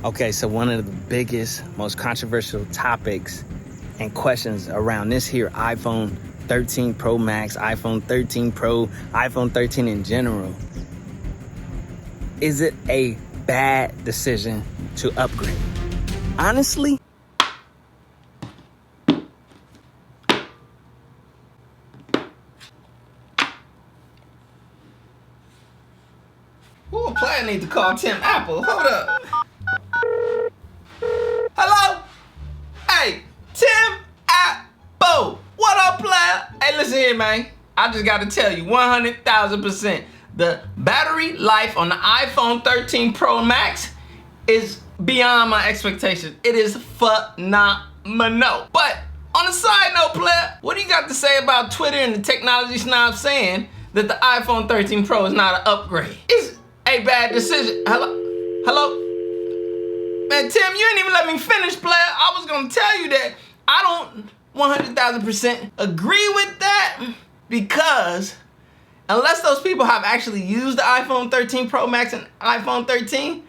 Okay, so one of the biggest, most controversial topics and questions around this here iPhone 13 Pro Max, iPhone 13 Pro, iPhone 13 in general. Is it a bad decision to upgrade? Honestly, Ooh, player need to call Tim Apple. Hold up. Hello? Hey, Tim Apple. What up, player? Hey, listen here, man. I just got to tell you, 100,000%, the battery life on the iPhone 13 Pro Max is beyond my expectations. It is phenomenal. But on a side note, player, what do you got to say about Twitter and the technology snobs saying that the iPhone 13 Pro is not an upgrade? It's a bad decision. Hello? Man, Tim, you ain't even let me finish, player. I was gonna tell you that I don't 100,000% agree with that, because unless those people have actually used the iPhone 13 Pro Max and iPhone 13,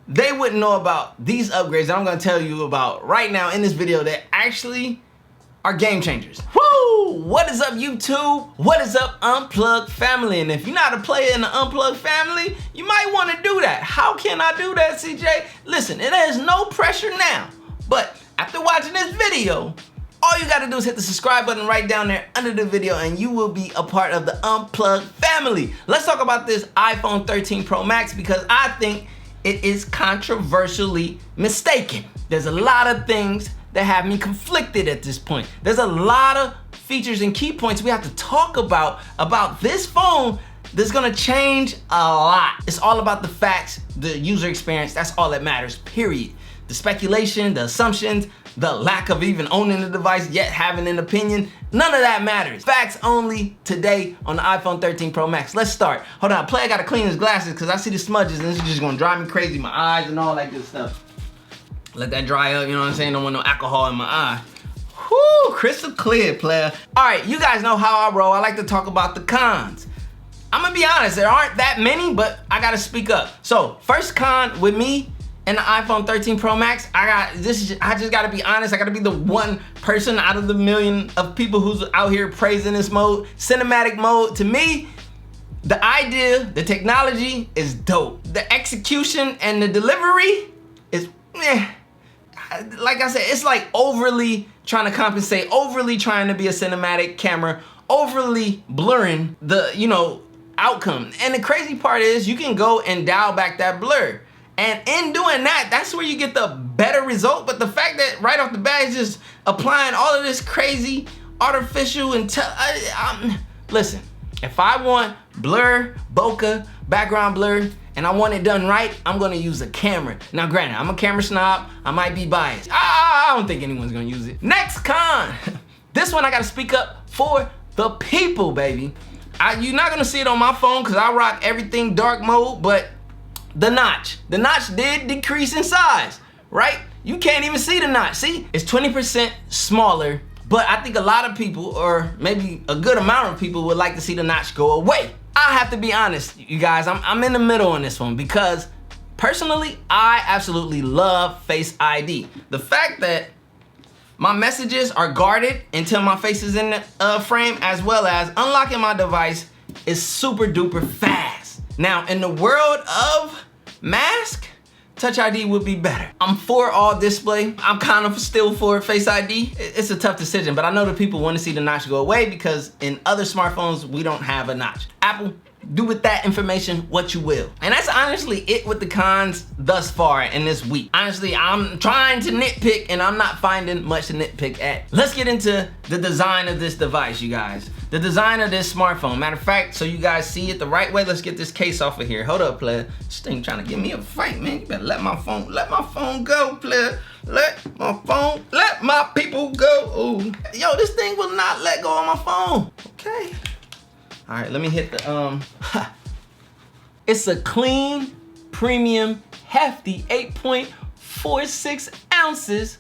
they wouldn't know about these upgrades that I'm gonna tell you about right now in this video that actually are game changers. Woo! What is up, YouTube? What is up, Unplugged family? And if you're not a player in the Unplugged family, you might want to do that. How can I do that, CJ? Listen, it has no pressure now, but after watching this video, all you gotta do is hit the subscribe button right down there under the video and you will be a part of the Unplugged family. Let's talk about this iPhone 13 Pro Max because I think it is controversially mistaken. There's a lot of things that have me conflicted at this point. There's a lot of features and key points we have to talk about this phone that's gonna change a lot. It's all about the facts, the user experience, that's all that matters, period. The speculation, the assumptions, the lack of even owning the device yet having an opinion, none of that matters. Facts only today on the iPhone 13 Pro Max. Let's start. Hold on, player gotta clean his glasses because I see the smudges and this is just gonna drive me crazy, my eyes and all that good stuff. Let that dry up, you know what I'm saying? Don't want no alcohol in my eye. Whoo, crystal clear, player. All right, you guys know how I roll. I like to talk about the cons. I'm gonna be honest, there aren't that many, but I gotta speak up. So, first con with me and the iPhone 13 Pro Max, I just gotta be honest. I gotta be the one person out of the million of people who's out here praising this mode. Cinematic mode, to me, the idea, the technology is dope. The execution and the delivery is meh. Like I said, it's like overly trying to compensate, overly trying to be a cinematic camera, overly blurring the, outcome. And the crazy part is you can go and dial back that blur. And in doing that, that's where you get the better result. But the fact that right off the bat is just applying all of this crazy artificial listen, if I want blur, bokeh, background blur, and I want it done right, I'm gonna use a camera. Now granted, I'm a camera snob, I might be biased. I don't think anyone's gonna use it. Next con, this one I gotta speak up for the people, baby. You're not gonna see it on my phone because I rock everything dark mode, but the notch did decrease in size, right? You can't even see the notch. See, it's 20% smaller, but I think a lot of people, or maybe a good amount of people, would like to see the notch go away. I have to be honest, you guys, I'm in the middle on this one because personally, I absolutely love Face ID. The fact that my messages are guarded until my face is in the frame, as well as unlocking my device is super duper fast. Now, in the world of mask, Touch ID would be better. I'm for all display. I'm kind of still for Face ID. It's a tough decision, but I know that people want to see the notch go away because in other smartphones, we don't have a notch. Apple, do with that information what you will. And that's honestly it with the cons thus far in this week. Honestly, I'm trying to nitpick and I'm not finding much to nitpick at. Let's get into the design of this device, you guys. The design of this smartphone. Matter of fact, so you guys see it the right way, let's get this case off of here. Hold up, player. This thing trying to give me a fight, man. You better let my phone go, player. Let my people go. Ooh. Yo, this thing will not let go of my phone. Okay. All right, let me hit the, It's a clean, premium, hefty 8.46 ounces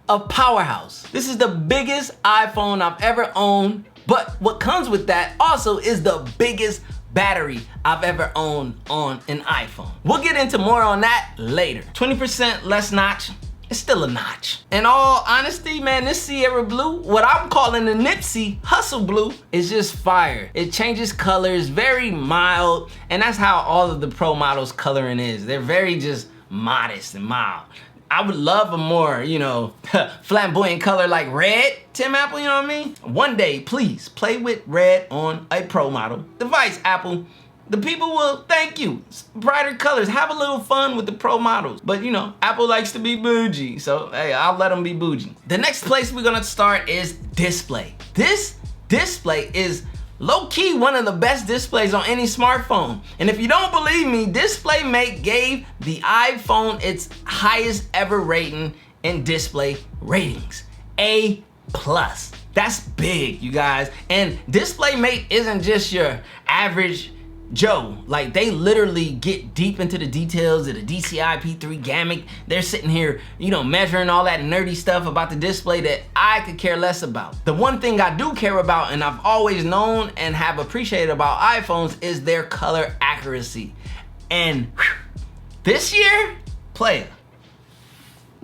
of powerhouse. This is the biggest iPhone I've ever owned, but what comes with that also is the biggest battery I've ever owned on an iPhone. We'll get into more on that later. 20% less notch, it's still a notch. In all honesty, man, this Sierra Blue, what I'm calling the Nipsey Hussle Blue, is just fire. It changes colors, very mild, and that's how all of the Pro models coloring is. They're very just modest and mild. I would love a more, flamboyant color like red, Tim Apple, you know what I mean? One day, please, play with red on a Pro model device, Apple. The people will thank you. Brighter colors, have a little fun with the Pro models. But Apple likes to be bougie, so hey, I'll let them be bougie. The next place we're gonna start is display. This display is low-key one of the best displays on any smartphone. And if you don't believe me, DisplayMate gave the iPhone its highest ever rating in display ratings, A+. That's big, you guys. And DisplayMate isn't just your average Joe. Like, they literally get deep into the details of the DCI P3 gamut. They're sitting here, measuring all that nerdy stuff about the display that I could care less about. The one thing I do care about, and I've always known and have appreciated about iPhones, is their color accuracy. And this year, player,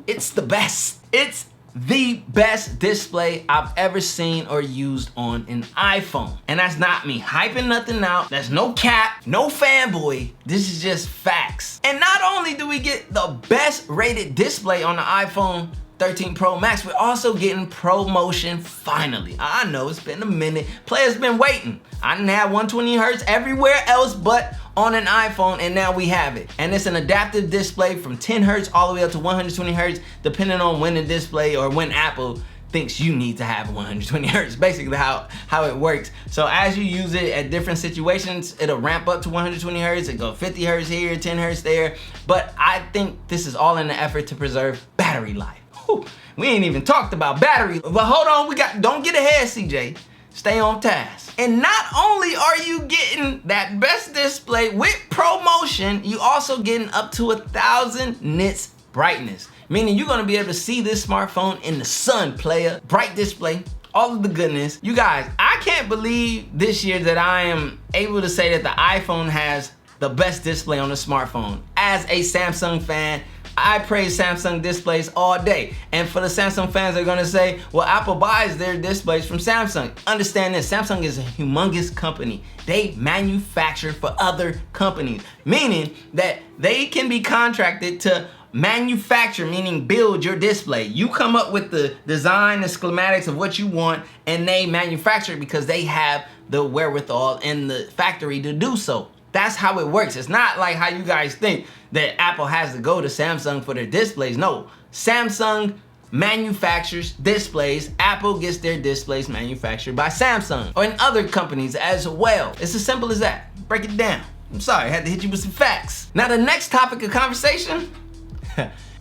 it's the best. It's the best display I've ever seen or used on an iPhone. And that's not me hyping nothing out. That's no cap, no fanboy. This is just facts. And not only do we get the best rated display on the iPhone 13 Pro Max, we're also getting ProMotion finally. I know it's been a minute. Players been waiting. I didn't have 120 Hertz everywhere else but on an iPhone, and now we have it. And it's an adaptive display from 10 Hertz all the way up to 120 Hertz, depending on when the display or when Apple thinks you need to have 120 Hertz, basically how it works. So as you use it at different situations, it'll ramp up to 120 Hertz, it go 50 Hertz here, 10 Hertz there. But I think this is all in the effort to preserve battery life. Whew, we ain't even talked about battery. But hold on, don't get ahead, CJ. Stay on task. And not only are you getting that best display with ProMotion, you also getting up to 1,000 nits brightness, meaning you're gonna be able to see this smartphone in the sun, player. Bright display, all of the goodness. You guys, I can't believe this year that I am able to say that the iPhone has the best display on the smartphone. As a Samsung fan, I praise Samsung displays all day. And for the Samsung fans, they're gonna say, well, Apple buys their displays from Samsung. Understand this, Samsung is a humongous company. They manufacture for other companies, meaning that they can be contracted to manufacture, meaning build your display. You come up with the design and schematics of what you want, and they manufacture it because they have the wherewithal in the factory to do so. That's how it works. It's not like how you guys think that Apple has to go to Samsung for their displays. No, Samsung manufactures displays. Apple gets their displays manufactured by Samsung or in other companies as well. It's as simple as that. Break it down. I'm sorry, I had to hit you with some facts. Now the next topic of conversation,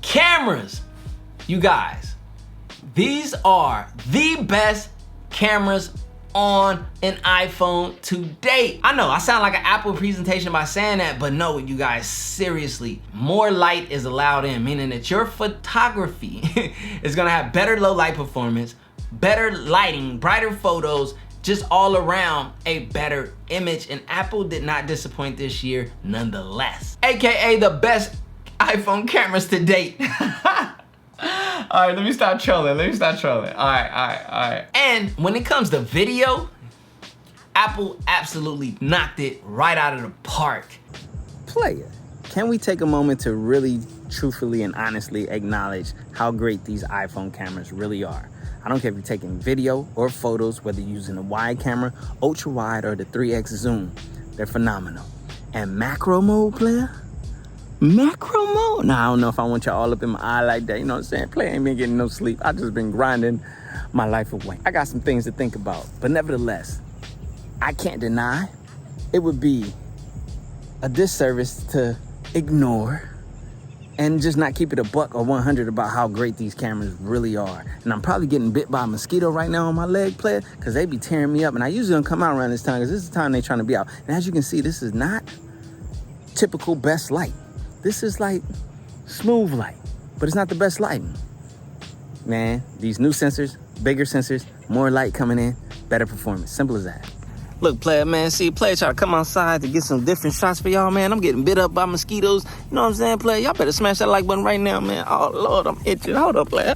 cameras. You guys, these are the best cameras on an iPhone to date. I know I sound like an Apple presentation by saying that, but no, you guys, seriously, more light is allowed in, meaning that your photography is gonna have better low light performance, better lighting, brighter photos, just all around a better image. And Apple did not disappoint this year nonetheless. AKA the best iPhone cameras to date. All right, let me stop trolling. All right. And when it comes to video, Apple absolutely knocked it right out of the park. Player, can we take a moment to really, truthfully, and honestly acknowledge how great these iPhone cameras really are? I don't care if you're taking video or photos, whether you're using a wide camera, ultra wide, or the 3x zoom, they're phenomenal. And macro mode, player? Macro mode? Now, I don't know if I want y'all all up in my eye like that, you know what I'm saying? Player ain't been getting no sleep. I just been grinding my life away. I got some things to think about, but nevertheless, I can't deny it would be a disservice to ignore and just not keep it a buck or 100 about how great these cameras really are. And I'm probably getting bit by a mosquito right now on my leg, player, because they be tearing me up. And I usually don't come out around this time because this is the time they're trying to be out. And as you can see, this is not typical best light. This is like smooth light, but it's not the best lighting. Man, these new sensors, bigger sensors, more light coming in, better performance. Simple as that. Look, player, man, see, player try to come outside to get some different shots for y'all, man. I'm getting bit up by mosquitoes. You know what I'm saying, player? Y'all better smash that like button right now, man. Oh, Lord, I'm itching. Hold up, player.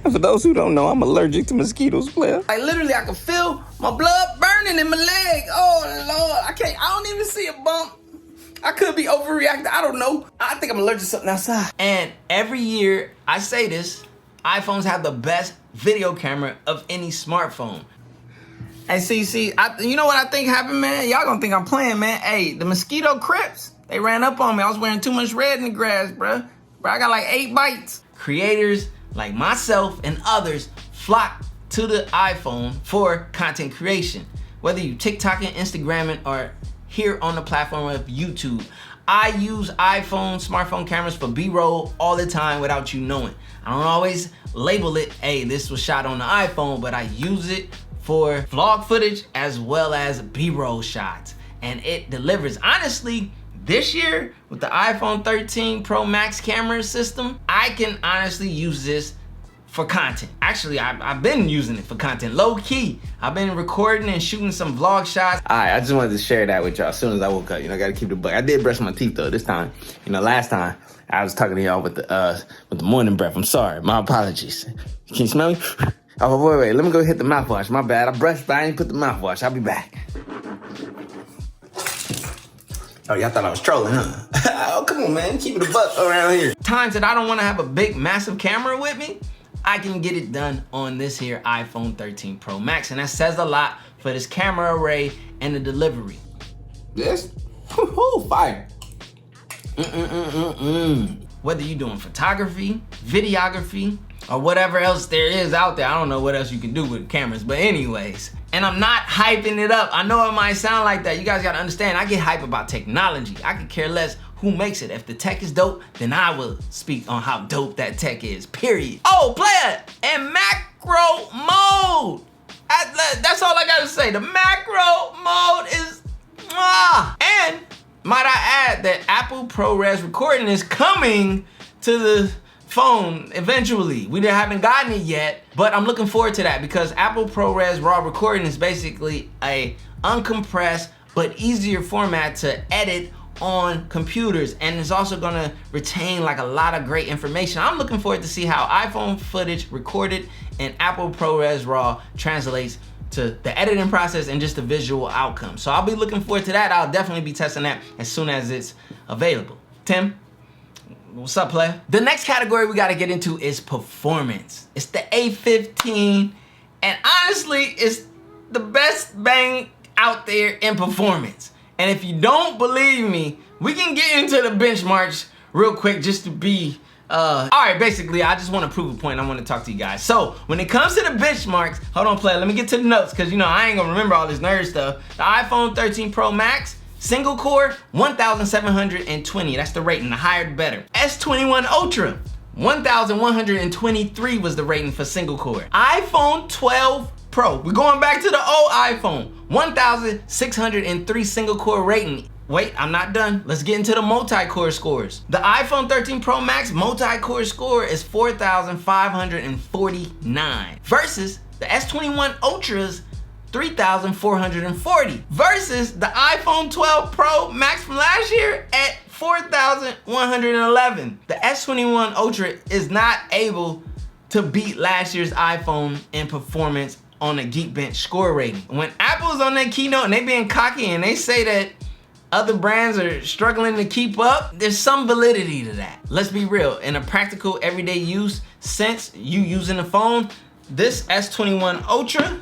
And for those who don't know, I'm allergic to mosquitoes, player. Like, literally, I can feel my blood burning in my leg. Oh, Lord, I don't even see a bump. I could be overreacting. I don't know. I think I'm allergic to something outside. And every year, I say this, iPhones have the best video camera of any smartphone. Hey, see, you know what I think happened, man? Y'all gonna think I'm playing, man. Hey, the mosquito crips, they ran up on me. I was wearing too much red in the grass, bruh. I got like 8 bites. Creators like myself and others flock to the iPhone for content creation. Whether you TikToking, Instagramming, or here on the platform of YouTube. I use smartphone cameras for B-roll all the time without you knowing. I don't always label it, hey, this was shot on the iPhone, but I use it for vlog footage as well as B-roll shots. And it delivers. Honestly, this year with the iPhone 13 Pro Max camera system, I can honestly use this for content. Actually, I've been using it for content. Low key, I've been recording and shooting some vlog shots. All right, I just wanted to share that with y'all as soon as I woke up. You know, I gotta keep the buck. I did brush my teeth though this time. You know, last time I was talking to y'all with the morning breath. I'm sorry, my apologies. Can you smell me? Oh, wait, let me go hit the mouthwash. My bad, I brushed, but I ain't put the mouthwash. I'll be back. Oh, y'all thought I was trolling, huh? Oh, come on, man, keep it a buck around here. Times that I don't wanna have a big, massive camera with me, I can get it done on this here iPhone 13 Pro Max, and that says a lot for this camera array and the delivery. This? Fire. Whether you're doing photography, videography, or whatever else there is out there, I don't know what else you can do with cameras, but anyways. And I'm not hyping it up. I know it might sound like that. You guys gotta understand, I get hype about technology. I could care less who makes it. If the tech is dope, then I will speak on how dope that tech is, period. Oh, player, and macro mode. That's all I gotta say. The macro mode is, and might I add that Apple ProRes recording is coming to the phone eventually. We haven't gotten it yet, but I'm looking forward to that because Apple ProRes raw recording is basically a uncompressed but easier format to edit on computers, and it's also gonna retain like a lot of great information. I'm looking forward to see how iPhone footage recorded in Apple ProRes RAW translates to the editing process and just the visual outcome. So I'll be looking forward to that. I'll definitely be testing that as soon as it's available. Tim, what's up, player? The next category we gotta get into is performance. It's the A15, and honestly, it's the best bang out there in performance. And if you don't believe me, we can get into the benchmarks real quick just to be, all right, basically, I just want to prove a point. I want to talk to you guys. So when it comes to the benchmarks, hold on, player, let me get to the notes because, you know, I ain't going to remember all this nerd stuff. The iPhone 13 Pro Max, single core, 1,720. That's the rating, the higher the better. S21 Ultra, 1,123 was the rating for single core. iPhone 12 Pro, we're going back to the old iPhone, 1,603 single core rating. Wait, I'm not done. Let's get into the multi-core scores. The iPhone 13 Pro Max multi-core score is 4,549 versus the S21 Ultra's 3,440 versus the iPhone 12 Pro Max from last year at 4,111. The S21 Ultra is not able to beat last year's iPhone in performance on a Geekbench score rating. When Apple's on their keynote and they being cocky and they say that other brands are struggling to keep up, there's some validity to that. Let's be real, in a practical everyday use sense, you using the phone, this S21 Ultra,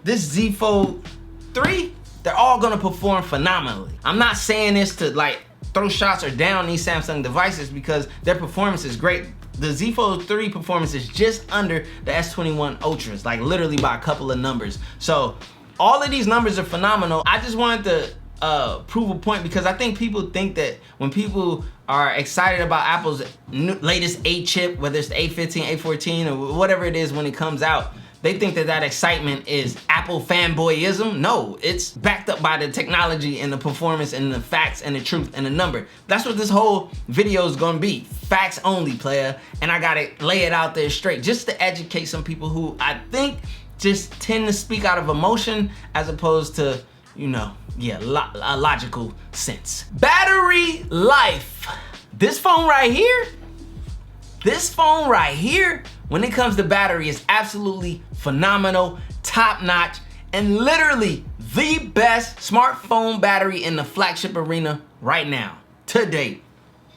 this Z Fold 3, they're all gonna perform phenomenally. I'm not saying this to like throw shots or down these Samsung devices because their performance is great. The Z Fold 3 performance is just under the S21 Ultras, like literally by a couple of numbers. So all of these numbers are phenomenal. I just wanted to prove a point because I think people think that when people are excited about Apple's latest A chip, whether it's the A15, A14, or whatever it is when it comes out, they think that that excitement is Apple fanboyism. No, it's backed up by the technology and the performance and the facts and the truth and the number. That's what this whole video is gonna be. Facts only, player. And I gotta lay it out there straight just to educate some people who I think just tend to speak out of emotion as opposed to, you know, a logical sense. Battery life. This phone right here, when it comes to battery, is absolutely phenomenal, top notch, and literally the best smartphone battery in the flagship arena right now, to date,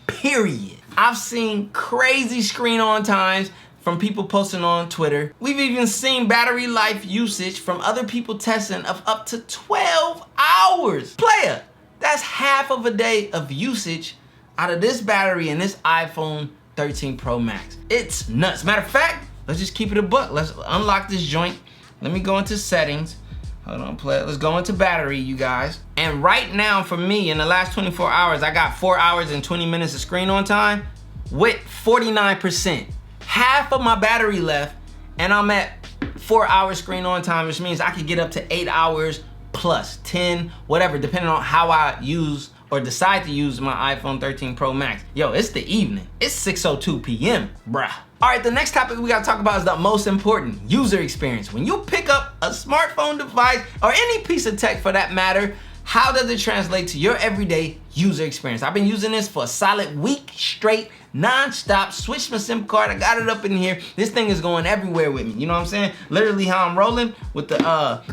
period. I've seen crazy screen on times from people posting on Twitter. We've even seen battery life usage from other people testing of up to 12 hours. Player, that's half of a day of usage out of this battery in this iPhone 13 Pro Max. It's nuts. Matter of fact, let's just keep it a buck. Let's unlock this joint. Let me go into settings. Hold on, player. Let's go into battery, you guys. And right now, for me, in the last 24 hours, I got 4 hours and 20 minutes of screen on time with 49%. Half of my battery left, and I'm at 4 hours screen on time, which means I could get up to 8 hours plus 10, whatever, depending on how I use or decide to use my iPhone 13 Pro Max. Yo, it's the evening. It's 6:02 p.m., bruh. All right, the next topic we gotta talk about is the most important, user experience. When you pick up a smartphone device, or any piece of tech for that matter, how does it translate to your everyday user experience? I've been using this for a solid week straight, non-stop. Switched my SIM card, I got it up in here. This thing is going everywhere with me, you know what I'm saying? Literally how I'm rolling with the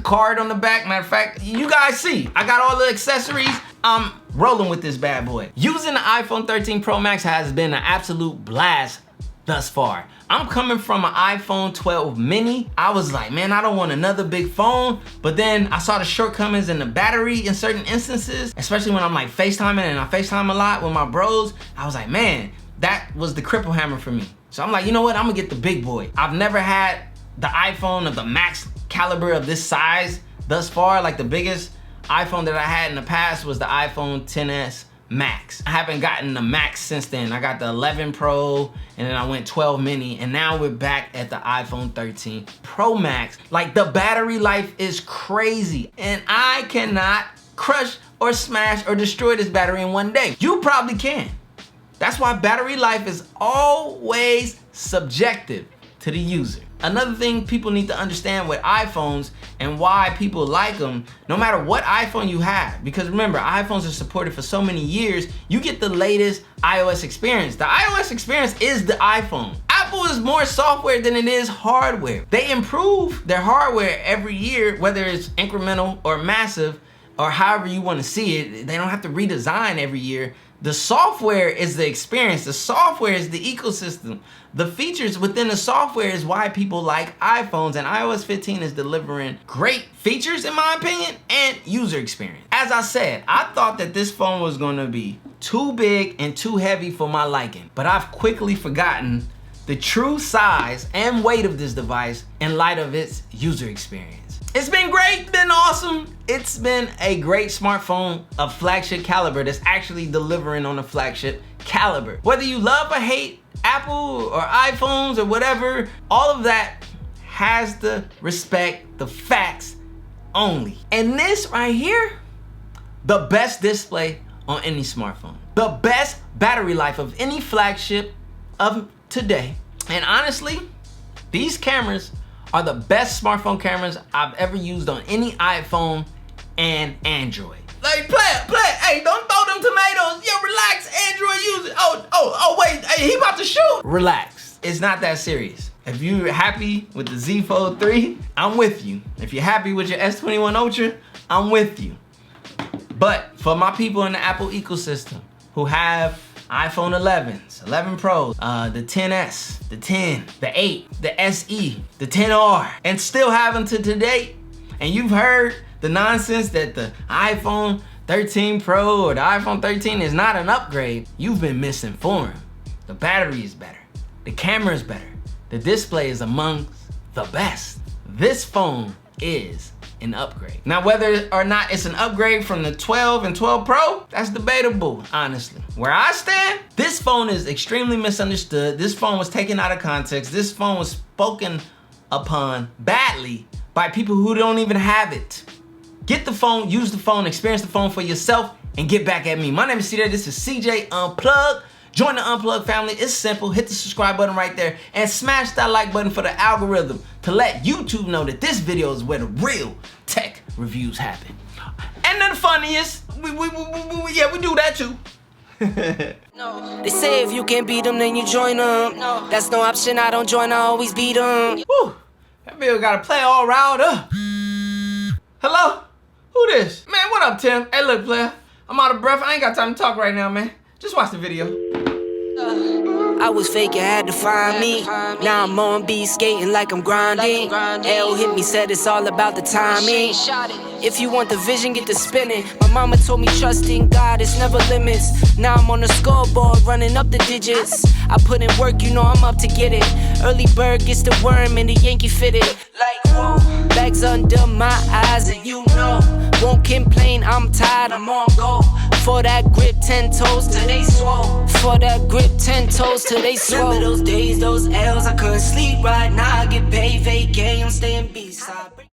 card on the back. Matter of fact, you guys see, I got all the accessories. I'm rolling with this bad boy. Using the iPhone 13 Pro Max has been an absolute blast thus far. I'm coming from an iPhone 12 mini. I was like, man, I don't want another big phone. But then I saw the shortcomings in the battery in certain instances, especially when I'm like FaceTiming, and I FaceTime a lot with my bros. I was like, man, that was the cripple hammer for me. So I'm like, you know what? I'm gonna get the big boy. I've never had the iPhone of the max caliber of this size thus far. Like the biggest iPhone that I had in the past was the iPhone XS Max. I haven't gotten the Max since then. I got the 11 Pro, and then I went 12 mini, and now we're back at the iPhone 13 Pro Max. Like, the battery life is crazy, and I cannot crush or smash or destroy this battery in one day. You probably can. That's why battery life is always subjective to the user. Another thing people need to understand with iPhones and why people like them, no matter what iPhone you have, because remember, iPhones are supported for so many years, you get the latest iOS experience. The iOS experience is the iPhone. Apple is more software than it is hardware. They improve their hardware every year, whether it's incremental or massive, or however you want to see it. They don't have to redesign every year. The software is the experience. The software is the ecosystem. The features within the software is why people like iPhones, and iOS 15 is delivering great features, in my opinion, and user experience. As I said, I thought that this phone was gonna be too big and too heavy for my liking, but I've quickly forgotten the true size and weight of this device in light of its user experience. It's been great, been awesome. It's been a great smartphone of flagship caliber that's actually delivering on a flagship caliber. Whether you love or hate Apple or iPhones or whatever, all of that has to respect the facts only. And this right here, the best display on any smartphone. The best battery life of any flagship of today. And honestly, these cameras are the best smartphone cameras I've ever used on any iPhone and Android. Like, play it, hey, don't throw them tomatoes. Yo, relax, Android user. Oh, wait, hey, he about to shoot. Relax, it's not that serious. If you're happy with the Z Fold 3, I'm with you. If you're happy with your S21 Ultra, I'm with you. But for my people in the Apple ecosystem who have iPhone 11s, 11 Pros, the 10s, the 10, the 8, the SE, the 10R, and still have them to today, and you've heard the nonsense that the iPhone 13 Pro or the iPhone 13 is not an upgrade, you've been misinformed. The battery is better, the camera is better, the display is amongst the best. This phone is an upgrade. Now, whether or not it's an upgrade from the 12 and 12 Pro, that's debatable, honestly. Where I stand, this phone is extremely misunderstood. This phone was taken out of context. This phone was spoken upon badly by people who don't even have it. Get the phone, use the phone, experience the phone for yourself, and get back at me. My name is CJ, this is CJ Unplugged. Join the Unplugged family. It's simple. Hit the subscribe button right there and smash that like button for the algorithm to let YouTube know that this video is where the real tech reviews happen. And then the funniest, we do that too. They say if you can't beat them, then you join them. That's no option, I don't join, I always beat them. Woo, that video gotta play all riled up. Hello? Who this? Man, what up, Tim? Hey, look, player. I'm out of breath. I ain't got time to talk right now, man. Just watch the video. I was fake, you had to find me. Now I'm on beat, skating like I'm grinding. L hit me, said it's all about the timing. If you want the vision, get to spinning. My mama told me trust in God, it's never limits. Now I'm on the scoreboard, running up the digits. I put in work, you know I'm up to get it. Early bird gets the worm and the Yankee fitted. Like, whoa, bags under my eyes and you know. Won't complain, I'm tired, I'm on go. For that grip, 10 toes till they swole. For that grip, 10 toes till they swole. Remember those days, those L's, I couldn't sleep right now. I get paid, vacay, I'm staying B-side.